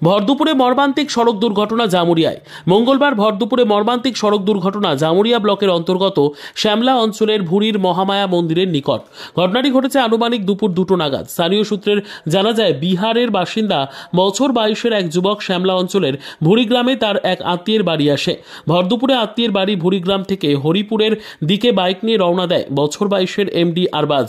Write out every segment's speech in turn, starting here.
ভরদুপুরে মর্মান্তিক সড়ক দুর্ঘটনা জামুরিয়ায়। মঙ্গলবার ভরদুপুরে মর্মান্তিক সড়ক দুর্ঘটনা জামুরিয়া ব্লকের অন্তর্গত শ্যামলা অঞ্চলের ভুরির মহামায়া মন্দিরের নিকট। ঘটনাটি ঘটেছে আনুমানিক দুপুর 2টো নাগাদ। স্থানীয় সূত্রের জানা যায়, বিহারের বাসিন্দা বছর 22-এর এক যুবক শ্যামলা অঞ্চলের ভুরি গ্রামে তার এক আত্মীয়ের বাড়ি আসে। ভরদুপুরে আত্মীয়ের বাড়ি ভুরিগ্রাম থেকে হরিপুরের দিকে বাইক নিয়ে রওনা দেয় বছর 22-এর এমডি আরবাজ।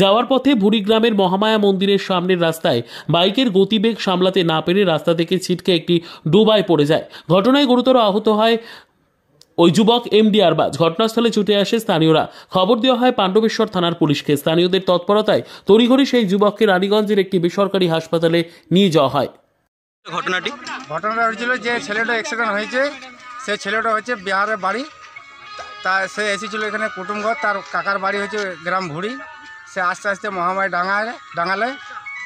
যাওয়ার পথে ভুরিগ্রামের মহামায়া মন্দিরের সামনের রাস্তায় বাইকের গতিবেগ সামলাতে না পেরে রাস্তা থেকে ছিটকে একটি ডোবায় পড়ে যায়। ঘটনায় গুরুতর আহত হয় ওই যুবক এমডি আরবাজ। ঘটনাস্থলে ছুটে আসে স্থানীয়রা। খবর দেওয়া হয় পাণ্ডবেশ্বর থানার পুলিশকে। স্থানীয়দের তৎপরতায় তড়িঘড়ি সেই যুবককে রানীগঞ্জের একটি বেসরকারি হাসপাতালে নিয়ে যাওয়া হয়। ঘটনাটা হয়েছিল যে ছেলেটা অ্যাক্সিডেন্ট হয়েছে, সেই ছেলেটা হচ্ছে বিহারের বাড়ি। তা সে এসেছিল এখানে কুটুমঘর, তার কাকার বাড়ি হচ্ছে গ্রাম ভুরি। সে আস্তে আস্তে মহামায় ডাঙালে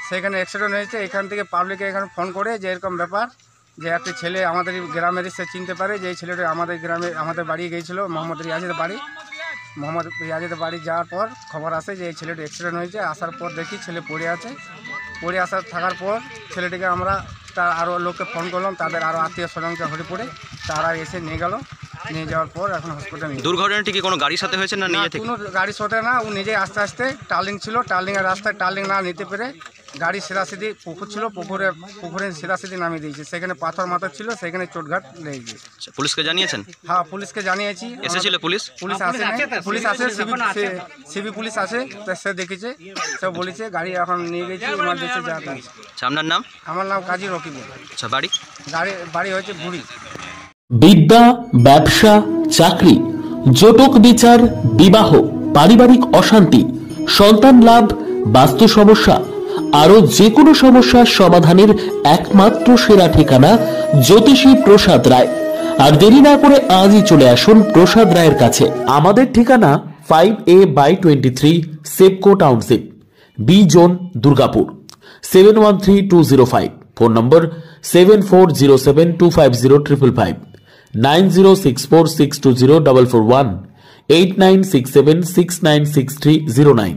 সেখানে অ্যাক্সিডেন্ট হয়েছে। এখান থেকে পাবলিকে এখানে ফোন করে যে এরকম ব্যাপার, যে একটা ছেলে আমাদের গ্রামেরই, সে চিনতে পারে যে এই ছেলেটা আমাদের গ্রামে আমাদের বাড়ি গিয়েছিল, মোহাম্মদ রিয়াজের বাড়ি যাওয়ার পর খবর আসে যে এই ছেলেটা অ্যাক্সিডেন্ট হয়েছে। আসার পর দেখি ছেলে পড়ে থাকার পর ছেলেটিকে আমরা তার আরও লোককে ফোন করলাম, তাদের আরও আত্মীয় স্বজনকে হরিপুরে, তারা এসে নিয়ে যাওয়ার পর এখন হসপিটালে। দুর্ঘটনাটি কি কোনো গাড়ির সাথে হয়েছে না নিজে থেকে? কোনো গাড়ির সাথে না, ও নিজেই আস্তে আস্তে টার্লিং ছিল, টার্লিংয়ের রাস্তায় টার্লিং না নিতে পেরে গাড়ি সিধাসিধি পুকুর ছিল, পুকুরে সিধাসিধি নামিয়ে দিয়েছে। সেখানে পাথর মাথা ছিল, সেখানে চোটঘাট লেগে গেছে। পুলিশকে জানিয়েছেন? হ্যাঁ, পুলিশকে জানিয়েছি। এসেছিল পুলিশ আসে, সিবি পুলিশ আসে, সে দেখেছে, সে বলেছে গাড়ি এখন নিয়ে গেছে ইমার্জেন্সি যাওয়া। আপনার নাম? আমার নাম কাজী রকিবুল। আচ্ছা, বাড়ি হচ্ছে ভুরি। বিদ্যা, ব্যবসা, চাকরি, জটক বিচার, বিবাহ, পারিবারিক অশান্তি, সন্তান লাভ, বাস্তু সমস্যা, আরো যে কোনো সমস্যার সমাধানের একমাত্র সেরা ঠিকানা জ্যোতিষী প্রসাদ রায়। আর দেরি না করে আজই চলে আসুন প্রসাদ রায়ের কাছে। আমাদের ঠিকানা 5A/23 Sepco township, B zone, Durgapur, 713205। Phone number 7407250555, 9064620441, 8967696309।